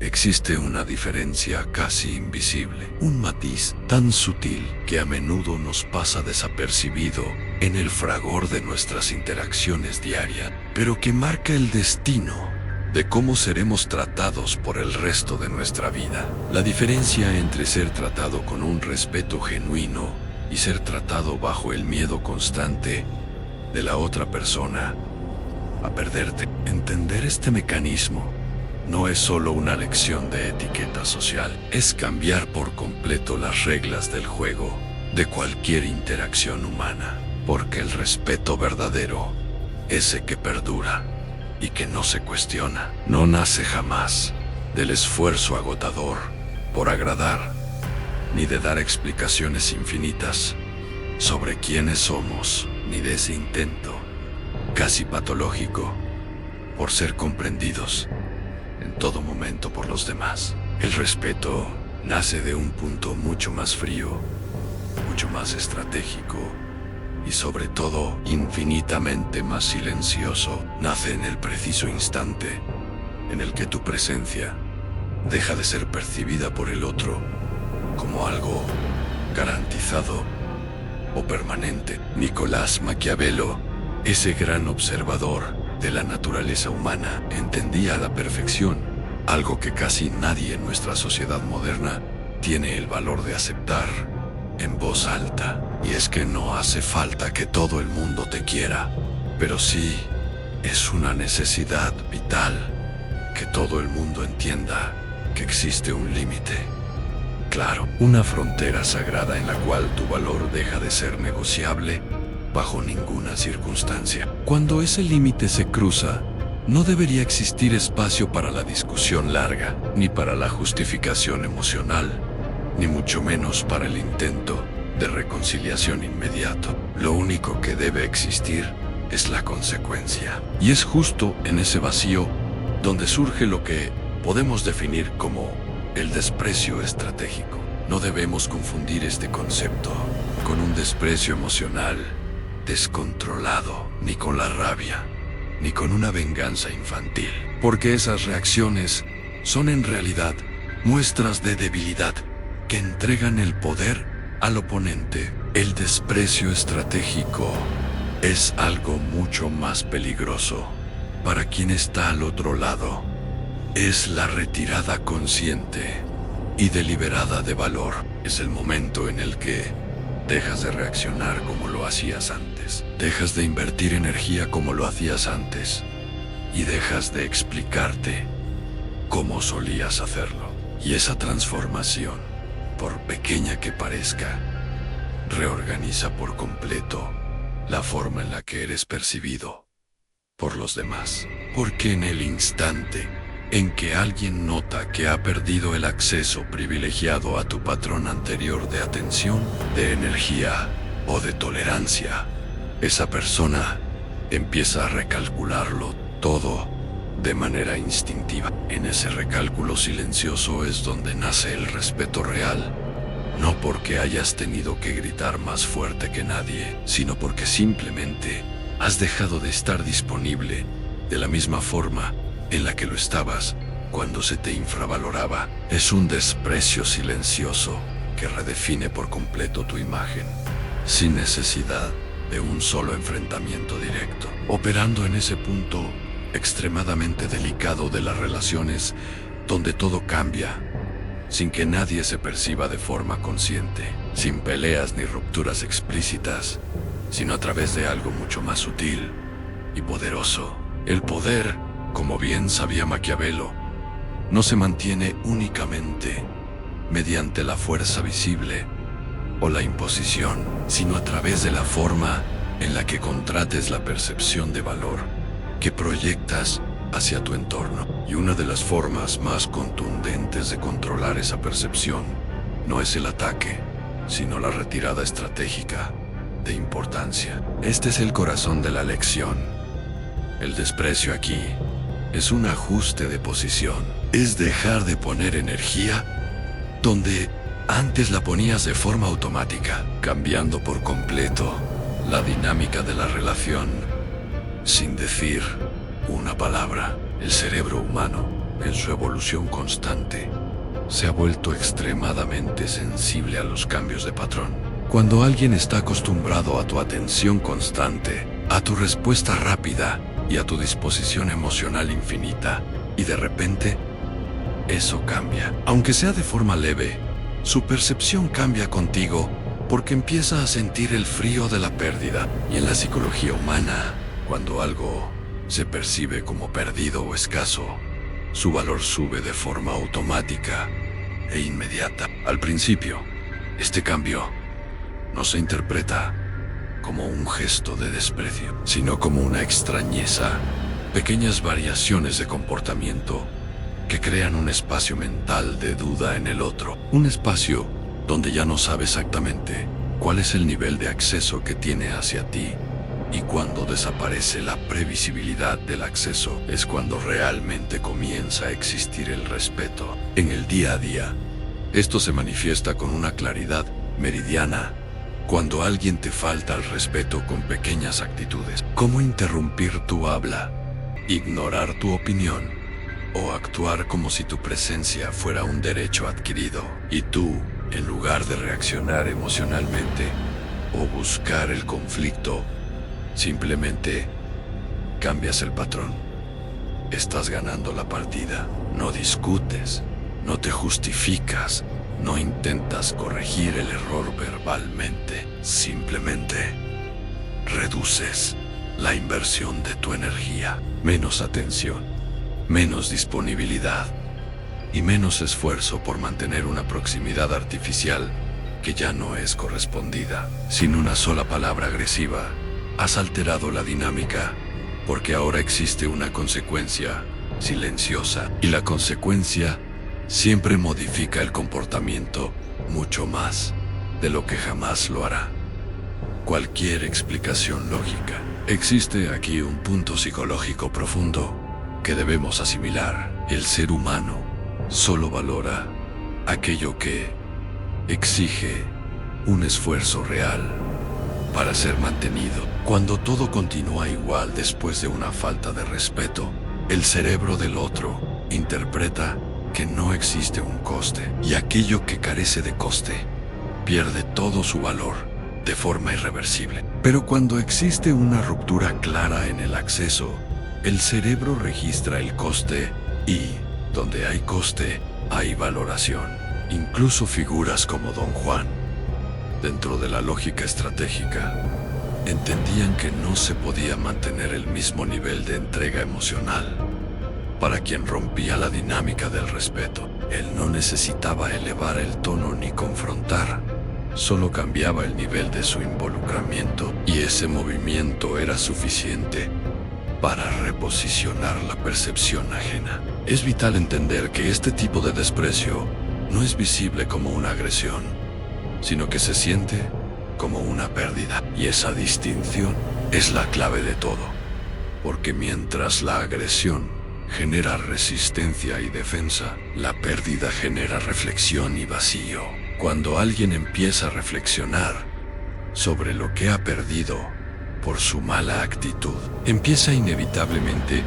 existe una diferencia casi invisible, un matiz tan sutil que a menudo nos pasa desapercibido en el fragor de nuestras interacciones diarias, pero que marca el destino de cómo seremos tratados por el resto de nuestra vida. La diferencia entre ser tratado con un respeto genuino y ser tratado bajo el miedo constante de la otra persona a perderte. Entender este mecanismo no es solo una lección de etiqueta social, es cambiar por completo las reglas del juego de cualquier interacción humana, porque el respeto verdadero, ese que perdura y que no se cuestiona, no nace jamás del esfuerzo agotador por agradar, ni de dar explicaciones infinitas sobre quiénes somos, ni de ese intento casi patológico por ser comprendidos en todo momento por los demás. El respeto nace de un punto mucho más frío, mucho más estratégico y sobre todo infinitamente más silencioso. Nace en el preciso instante en el que tu presencia deja de ser percibida por el otro como algo garantizado o permanente. Nicolás Maquiavelo, ese gran observador de la naturaleza humana, entendía a la perfección algo que casi nadie en nuestra sociedad moderna tiene el valor de aceptar en voz alta, y es que no hace falta que todo el mundo te quiera, pero sí es una necesidad vital que todo el mundo entienda que existe un límite. Claro, una frontera sagrada en la cual tu valor deja de ser negociable bajo ninguna circunstancia. Cuando ese límite se cruza, no debería existir espacio para la discusión larga, ni para la justificación emocional, ni mucho menos para el intento de reconciliación inmediato. Lo único que debe existir es la consecuencia. Y es justo en ese vacío donde surge lo que podemos definir como el desprecio estratégico. No debemos confundir este concepto con un desprecio emocional descontrolado, ni con la rabia, ni con una venganza infantil, porque esas reacciones son en realidad muestras de debilidad que entregan el poder al oponente. El desprecio estratégico es algo mucho más peligroso para quien está al otro lado. Es la retirada consciente y deliberada de valor. Es el momento en el que dejas de reaccionar como lo hacías antes. Dejas de invertir energía como lo hacías antes. Y dejas de explicarte como solías hacerlo. Y esa transformación, por pequeña que parezca, reorganiza por completo la forma en la que eres percibido por los demás. Porque en el instante en que alguien nota que ha perdido el acceso privilegiado a tu patrón anterior de atención, de energía o de tolerancia, esa persona empieza a recalcularlo todo de manera instintiva. En ese recálculo silencioso es donde nace el respeto real, no porque hayas tenido que gritar más fuerte que nadie, sino porque simplemente has dejado de estar disponible de la misma forma en la que lo estabas cuando se te infravaloraba. Es un desprecio silencioso que redefine por completo tu imagen, sin necesidad de un solo enfrentamiento directo. Operando en ese punto extremadamente delicado de las relaciones, donde todo cambia, sin que nadie se perciba de forma consciente, sin peleas ni rupturas explícitas, sino a través de algo mucho más sutil y poderoso. El poder, como bien sabía Maquiavelo, no se mantiene únicamente mediante la fuerza visible o la imposición, sino a través de la forma en la que contrates la percepción de valor que proyectas hacia tu entorno. Y una de las formas más contundentes de controlar esa percepción no es el ataque, sino la retirada estratégica de importancia. Este es el corazón de la lección. El desprecio aquí es un ajuste de posición. Es dejar de poner energía donde antes la ponías de forma automática, cambiando por completo la dinámica de la relación sin decir una palabra. El cerebro humano en su evolución constante, se ha vuelto extremadamente sensible a los cambios de patrón. Cuando alguien está acostumbrado a tu atención constante, a tu respuesta rápida y a tu disposición emocional infinita, y de repente, eso cambia. Aunque sea de forma leve, su percepción cambia contigo porque empieza a sentir el frío de la pérdida. Y en la psicología humana, cuando algo se percibe como perdido o escaso, su valor sube de forma automática e inmediata. Al principio, este cambio no se interpreta como un gesto de desprecio, sino como una extrañeza, pequeñas variaciones de comportamiento que crean un espacio mental de duda en el otro, un espacio donde ya no sabe exactamente cuál es el nivel de acceso que tiene hacia ti. Y cuando desaparece la previsibilidad del acceso, es cuando realmente comienza a existir el respeto. En el día a día, esto se manifiesta con una claridad meridiana cuando alguien te falta al respeto con pequeñas actitudes, como interrumpir tu habla, ignorar tu opinión o actuar como si tu presencia fuera un derecho adquirido, y tú, en lugar de reaccionar emocionalmente o buscar el conflicto, simplemente cambias el patrón. Estás ganando la partida. No discutes, no te justificas, no intentas corregir el error verbalmente. Simplemente reduces la inversión de tu energía. Menos atención, menos disponibilidad y menos esfuerzo por mantener una proximidad artificial que ya no es correspondida. Sin una sola palabra agresiva, has alterado la dinámica, porque ahora existe una consecuencia silenciosa, y la consecuencia siempre modifica el comportamiento mucho más de lo que jamás lo hará cualquier explicación lógica. Existe aquí un punto psicológico profundo que debemos asimilar. El ser humano solo valora aquello que exige un esfuerzo real para ser mantenido. Cuando todo continúa igual después de una falta de respeto, el cerebro del otro interpreta que no existe un coste, y aquello que carece de coste pierde todo su valor de forma irreversible. Pero cuando existe una ruptura clara en el acceso, el cerebro registra el coste, y donde hay coste, hay valoración. Incluso figuras como Don Juan, dentro de la lógica estratégica, entendían que no se podía mantener el mismo nivel de entrega emocional para quien rompía la dinámica del respeto. Él no necesitaba elevar el tono ni confrontar, solo cambiaba el nivel de su involucramiento, y ese movimiento era suficiente para reposicionar la percepción ajena. Es vital entender que este tipo de desprecio no es visible como una agresión, sino que se siente como una pérdida. Y esa distinción es la clave de todo, porque mientras la agresión genera resistencia y defensa, la pérdida genera reflexión y vacío. Cuando alguien empieza a reflexionar sobre lo que ha perdido por su mala actitud, empieza inevitablemente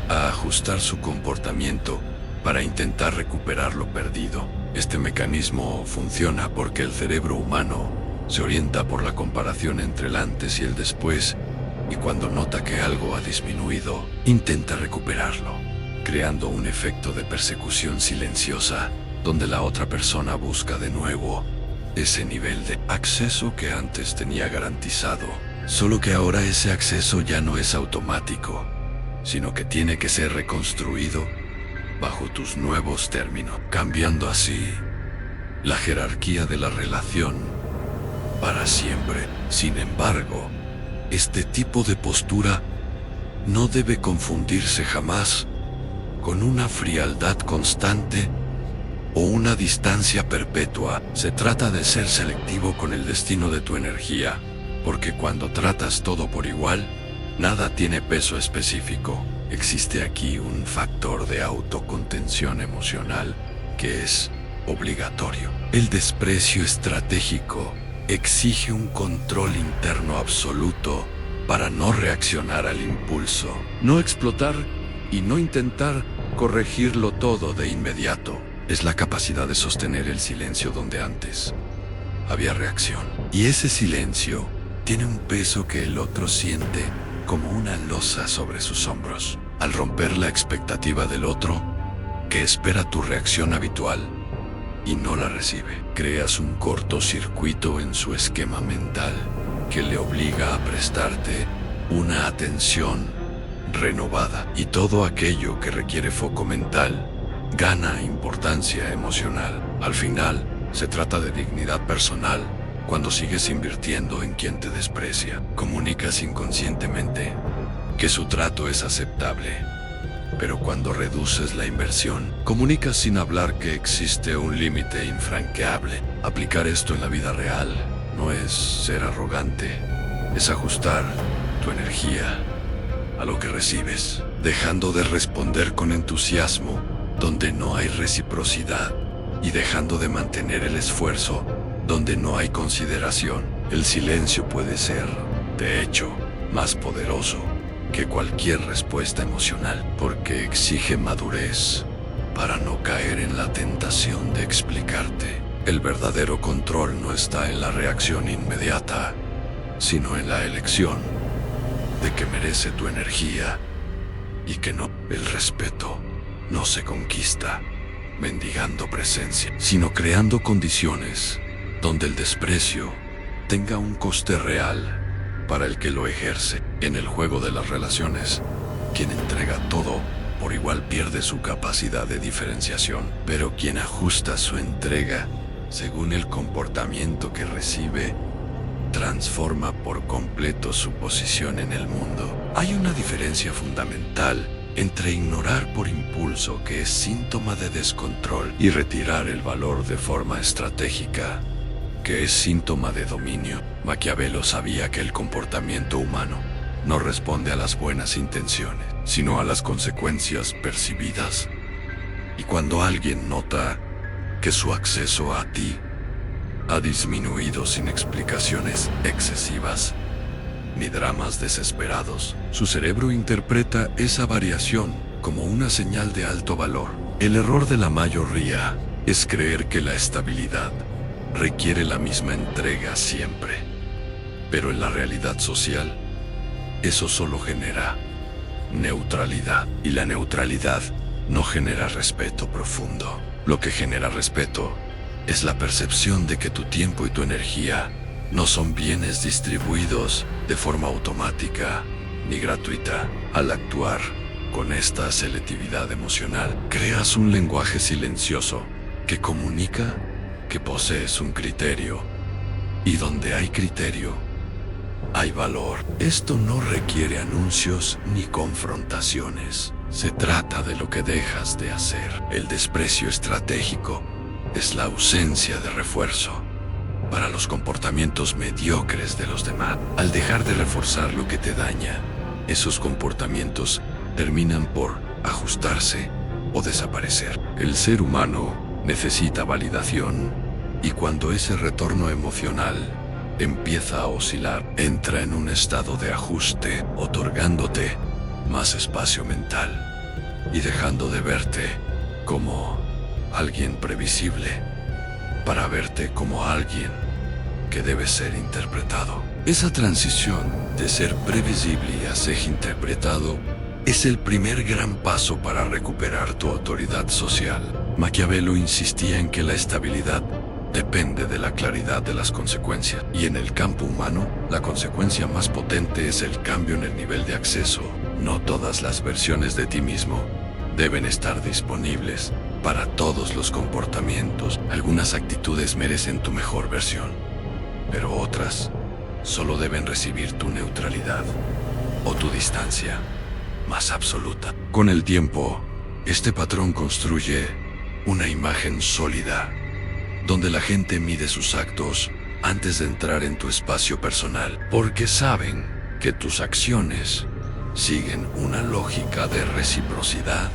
a ajustar su comportamiento para intentar recuperar lo perdido. Este mecanismo funciona porque el cerebro humano se orienta por la comparación entre el antes y el después, y cuando nota que algo ha disminuido, intenta recuperarlo, creando un efecto de persecución silenciosa, donde la otra persona busca de nuevo ese nivel de acceso que antes tenía garantizado. Solo que ahora ese acceso ya no es automático, sino que tiene que ser reconstruido bajo tus nuevos términos, cambiando así la jerarquía de la relación para siempre. Sin embargo, este tipo de postura no debe confundirse jamás con una frialdad constante o una distancia perpetua. Se trata de ser selectivo con el destino de tu energía, porque cuando tratas todo por igual, nada tiene peso específico. Existe aquí un factor de autocontención emocional que es obligatorio. El desprecio estratégico exige un control interno absoluto para no reaccionar al impulso, no explotar y no intentar corregirlo todo de inmediato. Es la capacidad de sostener el silencio donde antes había reacción. Y ese silencio tiene un peso que el otro siente como una losa sobre sus hombros. Al romper la expectativa del otro, que espera tu reacción habitual y no la recibe, creas un cortocircuito en su esquema mental que le obliga a prestarte una atención renovada. Y todo aquello que requiere foco mental gana importancia emocional. Al final, se trata de dignidad personal. Cuando sigues invirtiendo en quien te desprecia, comunicas inconscientemente que su trato es aceptable. Pero cuando reduces la inversión, comunicas sin hablar que existe un límite infranqueable. Aplicar esto en la vida real no es ser arrogante, es ajustar tu energía a lo que recibes, dejando de responder con entusiasmo donde no hay reciprocidad y dejando de mantener el esfuerzo donde no hay consideración. El silencio puede ser, de hecho, más poderoso que cualquier respuesta emocional, porque exige madurez para no caer en la tentación de explicarte. El verdadero control no está en la reacción inmediata, sino en la elección de que merece tu energía y que no. El respeto no se conquista mendigando presencia, sino creando condiciones donde el desprecio tenga un coste real para el que lo ejerce. En el juego de las relaciones, quien entrega todo por igual pierde su capacidad de diferenciación, pero quien ajusta su entrega según el comportamiento que recibe, transforma por completo su posición en el mundo. Hay una diferencia fundamental entre ignorar por impulso, que es síntoma de descontrol, y retirar el valor de forma estratégica, que es síntoma de dominio. Maquiavelo sabía que el comportamiento humano no responde a las buenas intenciones, sino a las consecuencias percibidas. Y cuando alguien nota que su acceso a ti ha disminuido sin explicaciones excesivas ni dramas desesperados, su cerebro interpreta esa variación como una señal de alto valor. El error de la mayoría es creer que la estabilidad requiere la misma entrega siempre. Pero en la realidad social, eso solo genera neutralidad. Y la neutralidad no genera respeto profundo. Lo que genera respeto es la percepción de que tu tiempo y tu energía no son bienes distribuidos de forma automática ni gratuita. Al actuar con esta selectividad emocional, creas un lenguaje silencioso que comunica que posees un criterio, y donde hay criterio, hay valor. Esto no requiere anuncios ni confrontaciones. Se trata de lo que dejas de hacer. El desprecio estratégico es la ausencia de refuerzo para los comportamientos mediocres de los demás. Al dejar de reforzar lo que te daña, esos comportamientos terminan por ajustarse o desaparecer. El ser humano necesita validación, y cuando ese retorno emocional empieza a oscilar, entra en un estado de ajuste, otorgándote más espacio mental y dejando de verte como alguien previsible para verte como alguien que debe ser interpretado. Esa transición de ser previsible a ser interpretado es el primer gran paso para recuperar tu autoridad social. Maquiavelo insistía en que la estabilidad depende de la claridad de las consecuencias, y en el campo humano, la consecuencia más potente es el cambio en el nivel de acceso. No todas las versiones de ti mismo deben estar disponibles para todos los comportamientos. Algunas actitudes merecen tu mejor versión, pero otras solo deben recibir tu neutralidad o tu distancia más absoluta. Con el tiempo, este patrón construye una imagen sólida, donde la gente mide sus actos antes de entrar en tu espacio personal, porque saben que tus acciones siguen una lógica de reciprocidad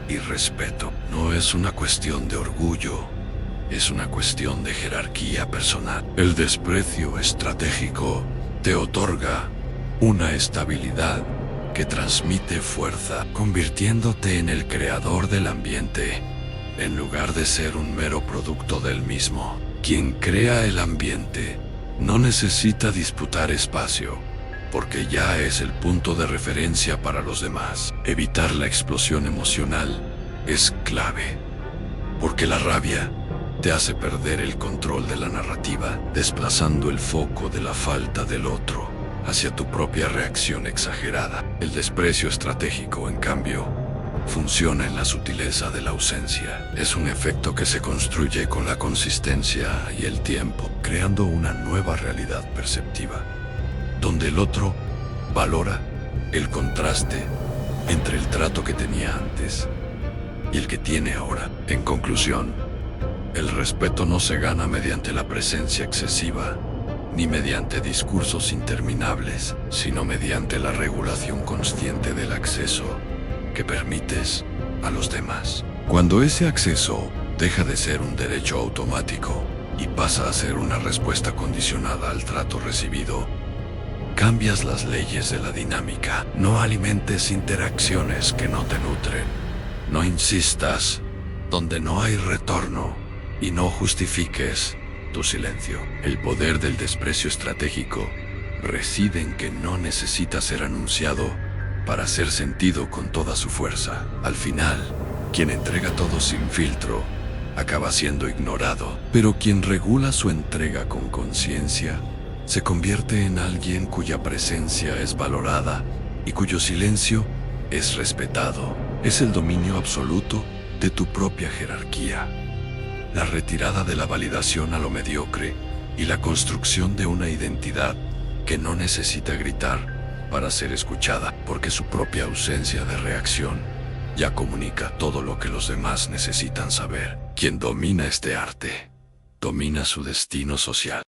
y respeto. No es una cuestión de orgullo, es una cuestión de jerarquía personal. El desprecio estratégico te otorga una estabilidad que transmite fuerza, convirtiéndote en el creador del ambiente, en lugar de ser un mero producto del mismo. Quien crea el ambiente no necesita disputar espacio, porque ya es el punto de referencia para los demás. Evitar la explosión emocional es clave, porque la rabia te hace perder el control de la narrativa, desplazando el foco de la falta del otro hacia tu propia reacción exagerada. El desprecio estratégico, en cambio, funciona en la sutileza de la ausencia. Es un efecto que se construye con la consistencia y el tiempo, creando una nueva realidad perceptiva, donde el otro valora el contraste entre el trato que tenía antes y el que tiene ahora. En conclusión, el respeto no se gana mediante la presencia excesiva, ni mediante discursos interminables, sino mediante la regulación consciente del acceso que permites a los demás. Cuando ese acceso deja de ser un derecho automático y pasa a ser una respuesta condicionada al trato recibido, cambias las leyes de la dinámica. No alimentes interacciones que no te nutren. No insistas donde no hay retorno y no justifiques tu silencio. El poder del desprecio estratégico reside en que no necesita ser anunciado para ser sentido con toda su fuerza. Al final, quien entrega todo sin filtro acaba siendo ignorado, pero quien regula su entrega con conciencia se convierte en alguien cuya presencia es valorada y cuyo silencio es respetado. Es el dominio absoluto de tu propia jerarquía, la retirada de la validación a lo mediocre y la construcción de una identidad que no necesita gritar para ser escuchada, porque su propia ausencia de reacción ya comunica todo lo que los demás necesitan saber. Quien domina este arte, domina su destino social.